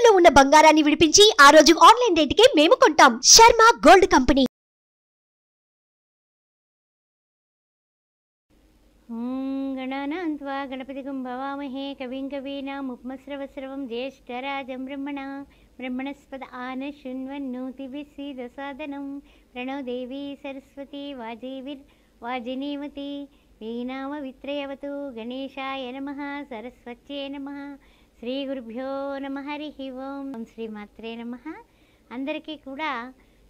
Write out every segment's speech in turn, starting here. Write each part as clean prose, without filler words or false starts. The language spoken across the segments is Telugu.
తాకట్టులో ఉన్న బంగారాన్ని విడిపించి ఆ రోజు ఆన్లైన్ రేటుకే మేము కొంటాం. Sharma gold company. గణానాన్త్వా గణపతిగం భవామహే కవిం కవీనాముపమస్రవస్రవం జ్యేష్ఠరాజం బ్రహ్మణస్పద ఆనశృణ్వన్నోతిభిస్సీదసాదనం ప్రణో దేవీ సరస్వతి వాజినీవతి వీణామవిత్రయవతు గణేశాయ నమః సరస్వత్యై నమః శ్రీ గురుభ్యో నమః హరి ఓం శ్రీమాత్రే నమః. అందరికీ కూడా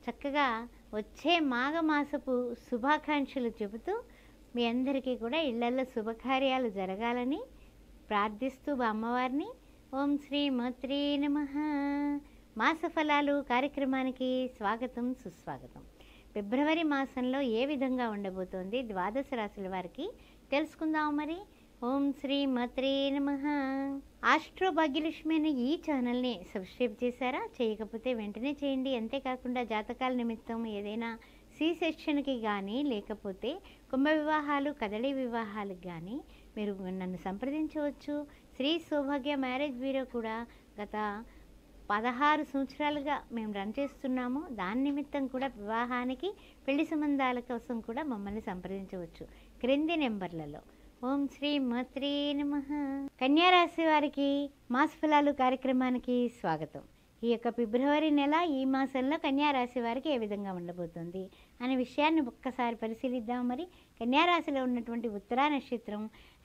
చక్కగా వచ్చే మాఘమాసపు శుభాకాంక్షలు చెబుతూ మీ అందరికీ కూడా ఇళ్లల్లో శుభకార్యాలు జరగాలని ప్రార్థిస్తూ అమ్మవారిని ఓం శ్రీ మాత్రే నమః. మాసఫలాలు కార్యక్రమానికి స్వాగతం సుస్వాగతం. ఫిబ్రవరి మాసంలో ఏ విధంగా ఉండబోతోంది ద్వాదశ రాశుల వారికి తెలుసుకుందాం. మరి ఓం శ్రీ మాత్రే నమః. ఆస్ట్రో భాగ్యలక్ష్మి అనే ఈ ఛానల్ని సబ్స్క్రైబ్ చేశారా? చేయకపోతే వెంటనే చేయండి. అంతేకాకుండా జాతకాల నిమిత్తం ఏదైనా సి సెక్షన్కి కానీ లేకపోతే కుంభ వివాహాలు కదలి వివాహాలకు కానీ మీరు నన్ను సంప్రదించవచ్చు. శ్రీ సౌభాగ్య మ్యారేజ్ బ్యూరో కూడా గత 16 సంవత్సరాలుగా మేము రన్ చేస్తున్నాము. దాని నిమిత్తం కూడా వివాహానికి పెళ్లి సంబంధాల కోసం కూడా మమ్మల్ని సంప్రదించవచ్చు క్రింది నెంబర్లలో. ఓం శ్రీ మాత్రే నమః. కన్యారాశి వారికి మాసఫలాలు కార్యక్రమానికి స్వాగతం. ఈ యొక్క ఫిబ్రవరి నెల ఈ మాసంలో కన్యారాశి వారికి ఏ విధంగా ఉండబోతుంది అనే విషయాన్ని ఒక్కసారి పరిశీలిద్దాం. మరి కన్యారాశిలో ఉన్నటువంటి ఉత్తరా నక్షత్రం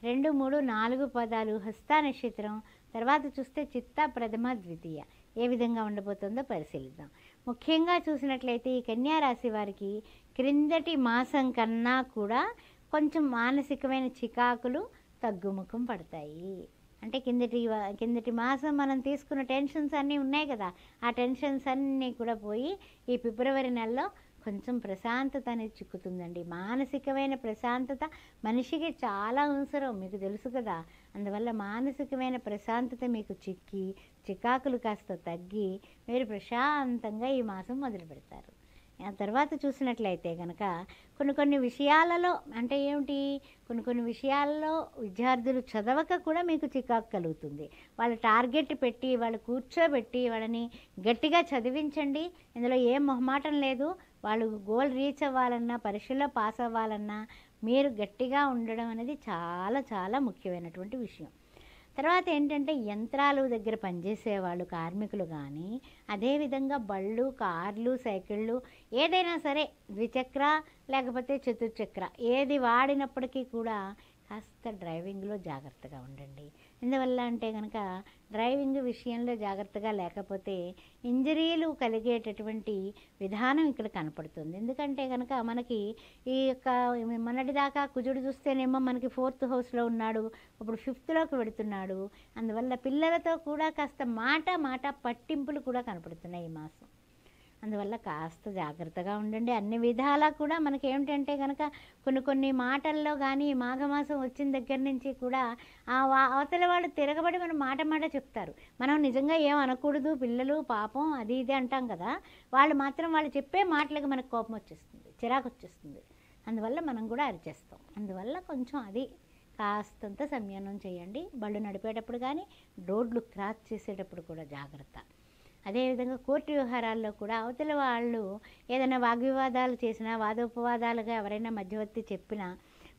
2, 3, 4 పదాలు, హస్తా నక్షత్రం, తర్వాత చూస్తే చిత్త, ప్రథమ, ద్వితీయ ఏ విధంగా ఉండబోతుందో పరిశీలిద్దాం. ముఖ్యంగా చూసినట్లయితే ఈ కన్యారాశి వారికి క్రిందటి మాసం కన్నా కూడా కొంచెం మానసికమైన చికాకులు తగ్గుముఖం పడతాయి. అంటే కిందటి మాసం మనం తీసుకున్న టెన్షన్స్ అన్నీ ఉన్నాయి కదా, ఆ టెన్షన్స్ అన్నీ కూడా పోయి ఈ ఫిబ్రవరి నెలలో కొంచెం ప్రశాంతత అనేది చిక్కుతుందండి. మానసికమైన ప్రశాంతత మనిషికి చాలా అవసరం, మీకు తెలుసు కదా. అందువల్ల మానసికమైన ప్రశాంతత మీకు చిక్కి చికాకులు కాస్త తగ్గి మీరు ప్రశాంతంగా ఈ మాసం మొదలు పెడతారు. ఆ తర్వాత చూసినట్లయితే కనుక కొన్ని విషయాలలో అంటే ఏమిటి, కొన్ని విషయాల్లో విద్యార్థులు చదవక కూడా మీకు చికాకు కలుగుతుంది. వాళ్ళ టార్గెట్ పెట్టి వాళ్ళు కూర్చోబెట్టి వాళ్ళని గట్టిగా చదివించండి. ఇందులో ఏం మొహమాటం లేదు. వాళ్ళు గోల్ రీచ్ అవ్వాలన్నా పరీక్షలో పాస్ అవ్వాలన్నా మీరు గట్టిగా ఉండడం అనేది చాలా చాలా ముఖ్యమైనటువంటి విషయం. తర్వాత ఏంటంటే యంత్రాలు దగ్గర పనిచేసేవాళ్ళు కార్మికులు కానీ, అదేవిధంగా బళ్ళు, కార్లు, సైకిళ్ళు ఏదైనా సరే ద్విచక్ర లేకపోతే చతుర్చక్ర ఏది వాడినప్పటికీ కూడా కాస్త డ్రైవింగ్లో జాగ్రత్తగా ఉండండి. ఎందువల్ల అంటే కనుక డ్రైవింగ్ విషయంలో జాగ్రత్తగా లేకపోతే ఇంజరీలు కలిగేటటువంటి విధానం ఇక్కడ కనపడుతుంది. ఎందుకంటే కనుక మనకి ఈ యొక్క మొన్నటిదాకా కుజుడు చూస్తేనేమో మనకి 4th హౌస్లో ఉన్నాడు, ఇప్పుడు 5thలోకి వెడుతున్నాడు. అందువల్ల పిల్లలతో కూడా కాస్త మాట పట్టింపులు కూడా కనపడుతున్నాయి ఈ మాసం. అందువల్ల కాస్త జాగ్రత్తగా ఉండండి. అన్ని విధాలా కూడా మనకి ఏమిటంటే కనుక కొన్ని మాటల్లో కానీ మాఘమాసం వచ్చిన దగ్గర నుంచి కూడా అవతల వాళ్ళు తిరగబడి మనం మాట చెప్తారు. మనం నిజంగా ఏం అనకూడదు, పిల్లలు పాపం అది ఇది అంటాం కదా, వాళ్ళు మాత్రం వాళ్ళు చెప్పే మాటలకు మనకు కోపం వచ్చేస్తుంది, చిరాకు వచ్చేస్తుంది. అందువల్ల మనం కూడా అరిచేస్తాం. అందువల్ల కొంచెం అది కాస్తంత సంయమనం చేయండి. బళ్ళు నడిపేటప్పుడు కానీ రోడ్లు క్రాస్ చేసేటప్పుడు కూడా జాగ్రత్త. అదేవిధంగా కోర్టు వ్యవహారాల్లో కూడా అవతల వాళ్ళు ఏదైనా వాగ్వివాదాలు చేసినా, వాదోపవాదాలుగా ఎవరైనా మధ్యవర్తి చెప్పినా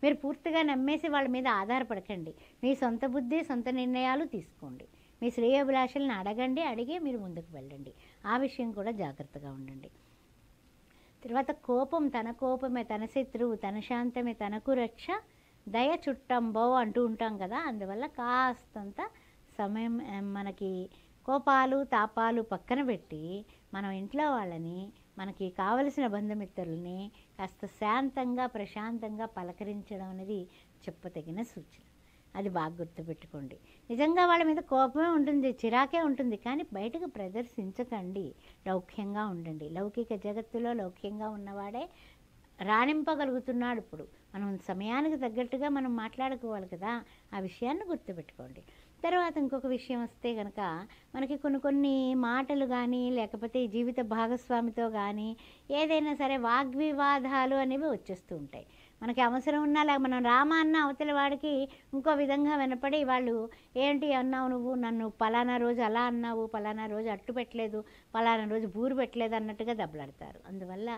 మీరు పూర్తిగా నమ్మేసి వాళ్ళ మీద ఆధారపడకండి. మీ సొంత బుద్ధి, సొంత నిర్ణయాలు తీసుకోండి. మీ శ్రేయోభిలాషలను అడిగి మీరు ముందుకు వెళ్ళండి. ఆ విషయం కూడా జాగ్రత్తగా ఉండండి. తర్వాత తన కోపమే తన శత్రువు, తన శాంతమే తనకు రక్ష, దయ చుట్టంబో అంటూ ఉంటాం కదా. అందువల్ల కాస్తంత సమయం మనకి కోపాలు తాపాలు పక్కన పెట్టి మనం ఇంట్లో వాళ్ళని, మనకి కావలసిన బంధుమిత్రుల్ని కాస్త శాంతంగా ప్రశాంతంగా పలకరించడం అనేది చెప్పదగిన సూచన. అది బాగా గుర్తుపెట్టుకోండి. నిజంగా వాళ్ళ మీద కోపమే ఉంటుంది, చిరాకే ఉంటుంది, కానీ బయటకు ప్రదర్శించకండి. లౌక్యంగా ఉండండి. లౌకిక జగత్తులో లౌక్యంగా ఉన్నవాడే రాణింపగలుగుతున్నాడు. ఇప్పుడు మనం సమయానికి తగ్గట్టుగా మనం మాట్లాడుకోవాలి కదా, ఆ విషయాన్ని గుర్తుపెట్టుకోండి. తర్వాత ఇంకొక విషయం వస్తే కనుక మనకి కొన్ని మాటలు కానీ లేకపోతే జీవిత భాగస్వామితో కానీ ఏదైనా సరే వాగ్వివాదాలు అనేవి వచ్చేస్తూ ఉంటాయి. మనకి అవసరం ఉన్నా లేక మనం రామ అన్న అవతల వాడికి ఇంకో విధంగా వినపడి వాళ్ళు ఏంటి అన్నావు నువ్వు, నన్ను పలానా రోజు అలా అన్నావు, పలానా రోజు అట్టు పెట్టలేదు, పలానా రోజు బూరు పెట్టలేదు అన్నట్టుగా దెబ్బలాడతారు. అందువల్ల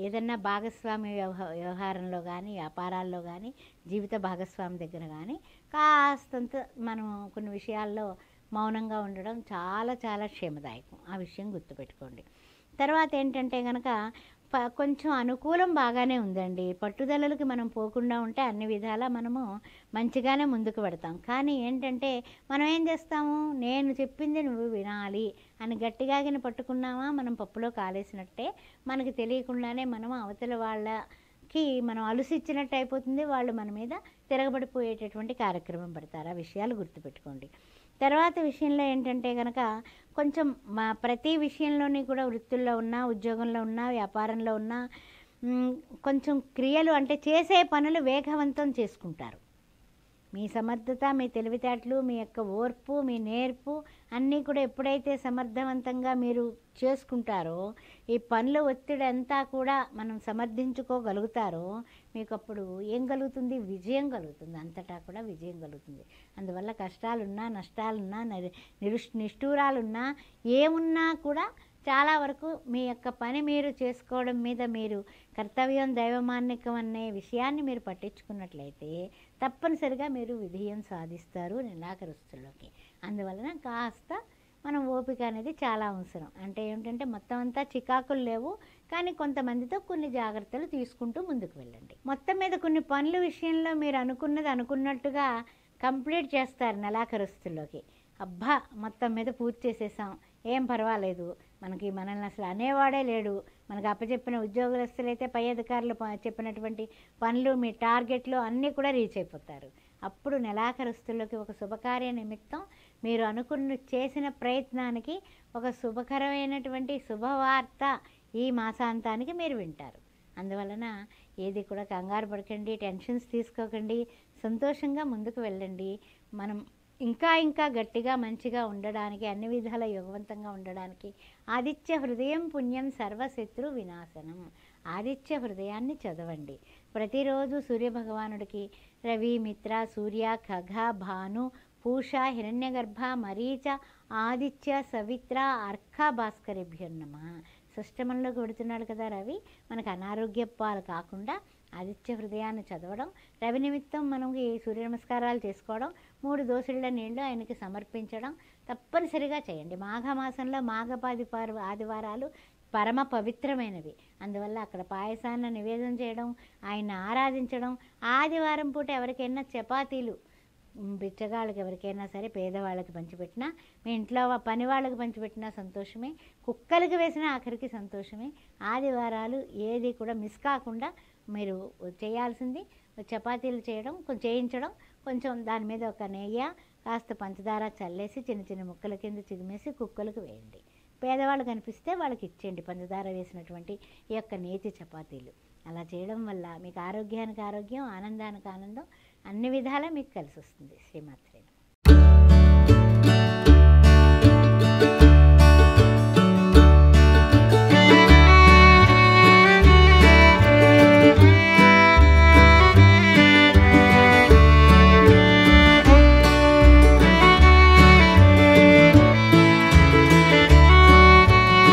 ఏదన్నా భాగస్వామి వ్యవహారంలో కానీ, వ్యాపారాల్లో కానీ, జీవిత భాగస్వామి దగ్గర కానీ కాస్తంత మనం కొన్ని విషయాల్లో మౌనంగా ఉండడం చాలా చాలా క్షేమదాయకం. ఆ విషయం గుర్తుపెట్టుకోండి. తర్వాత ఏంటంటే కనుక కొంచెం అనుకూలం బాగానే ఉందండి. పట్టుదలలకు మనం పోకుండా ఉంటే అన్ని విధాలా మనము మంచిగానే ముందుకు పెడతాం. కానీ ఏంటంటే మనం ఏం చేస్తాము, నేను చెప్పింది నువ్వు వినాలి అని గట్టిగాగిన పట్టుకున్నామా మనం పప్పులో కాలేసినట్టే. మనకి తెలియకుండానే మనం అవతల వాళ్ళకి మనం అలుసిచ్చినట్టు అయిపోతుంది. వాళ్ళు మన మీద తిరగబడిపోయేటటువంటి కార్యక్రమం పెడతారు. ఆ విషయాలు గుర్తుపెట్టుకోండి. తర్వాత విషయంలో ఏంటంటే కనుక కొంచెం ప్రతి విషయంలోని కూడా వృత్తుల్లో ఉన్నా, ఉద్యోగంలో ఉన్నా, వ్యాపారంలో ఉన్నా కొంచెం క్రియలు అంటే చేసే పనులు వేగవంతం చేసుకుంటారు. మీ సమర్థత, మీ తెలివితేటలు, మీ యొక్క ఓర్పు, మీ నేర్పు అన్నీ కూడా ఎప్పుడైతే సమర్థవంతంగా మీరు చేసుకుంటారో, ఈ పనుల ఒత్తిడి అంతా కూడా మనం సమర్థించుకోగలుగుతారో మీకు అప్పుడు ఏం కలుగుతుంది, విజయం కలుగుతుంది. అంతటా కూడా విజయం కలుగుతుంది. అందువల్ల కష్టాలున్నా, నష్టాలున్నా, నిష్ఠూరాలున్నా, ఏమున్నా కూడా చాలా వరకు మీ యొక్క పని మీరు చేసుకోవడం మీద మీరు కర్తవ్యం దైవమాన్నికం అనే విషయాన్ని మీరు పట్టించుకున్నట్లయితే తప్పనిసరిగా మీరు విజయం సాధిస్తారు నెలాఖరుస్తుల్లోకి. అందువలన కాస్త మనం ఓపిక అనేది చాలా అవసరం. అంటే ఏమిటంటే మొత్తం అంతా చికాకులు లేవు, కానీ కొంతమందితో కొన్ని జాగ్రత్తలు తీసుకుంటూ ముందుకు వెళ్ళండి. మొత్తం మీద కొన్ని పనుల విషయంలో మీరు అనుకున్నది అనుకున్నట్టుగా కంప్లీట్ చేస్తారు నెలాఖరుస్తుల్లోకి. అబ్బా మొత్తం మీద పూర్తి చేసేసాం, ఏం పర్వాలేదు, మనల్ని అసలు అనేవాడే లేడు, మనకు అప్పచెప్పిన ఉద్యోగస్తులైతే పై అధికారులు చెప్పినటువంటి పనులు, మీ టార్గెట్లు అన్నీ కూడా రీచ్ అయిపోతారు. అప్పుడు నెలాఖరుస్తుల్లోకి ఒక శుభకార్య నిమిత్తం మీరు చేసిన ప్రయత్నానికి ఒక శుభకరమైనటువంటి శుభవార్త ఈ మాసాంతానికి మీరు వింటారు. అందువలన ఏది కూడా కంగారు పడకండి, టెన్షన్స్ తీసుకోకండి, సంతోషంగా ముందుకు వెళ్ళండి. మనం ఇంకా గట్టిగా మంచిగా ఉండడానికి, అన్ని విధాల యోగవంతంగా ఉండడానికి ఆదిత్య హృదయం పుణ్యం సర్వశత్రు వినాశనం, ఆదిత్య హృదయాన్ని చదవండి. ప్రతిరోజు సూర్యభగవానుడికి రవి, మిత్ర, సూర్య, ఖగ, భాను, పూష, హిరణ్యగర్భ, మరీచ, ఆదిత్య, సవిత్ర, అర్క, భాస్కరేభ్యో నమః. షష్టమంలోకి పెడుతున్నాడు కదా రవి, మనకు అనారోగ్యపాలు కాకుండా ఆదిత్య హృదయాన్ని చదవడం, రవి నిమిత్తం మనకి సూర్య నమస్కారాలు చేసుకోవడం, 3 దోసెళ్ళ నీళ్లు ఆయనకి సమర్పించడం తప్పనిసరిగా చేయండి. మాఘమాసంలో మాఘపాది ఆదివారాలు పరమ పవిత్రమైనవి. అందువల్ల అక్కడ పాయసాన్ని నివేదన చేయడం, ఆయన ఆరాధించడం. ఆదివారం పూట ఎవరికైనా చపాతీలు బిచ్చగాళ్ళకి ఎవరికైనా సరే పేదవాళ్ళకి పంచిపెట్టినా, మీ ఇంట్లో పని వాళ్ళకి పంచిపెట్టినా సంతోషమే, కుక్కలకి వేసినా ఆఖరికి సంతోషమే. ఆదివారాలు ఏది కూడా మిస్ కాకుండా మీరు చేయాల్సింది చపాతీలు చేయడం, చేయించడం, కొంచెం దాని మీద ఒక నెయ్యి కాస్త పంచదార చల్లేసి చిన్న చిన్న ముక్కల కింద చిదిమేసి కుక్కలకు వేయండి. పేదవాళ్ళు కనిపిస్తే వాళ్ళకి ఇచ్చేయండి పంచదార వేసినటువంటి ఈ యొక్క నేతి చపాతీలు. అలా చేయడం వల్ల మీకు ఆరోగ్యానికి ఆరోగ్యం, ఆనందానికి ఆనందం, అన్ని విధాలా మీకు కలిసి వస్తుంది. శ్రీమాత.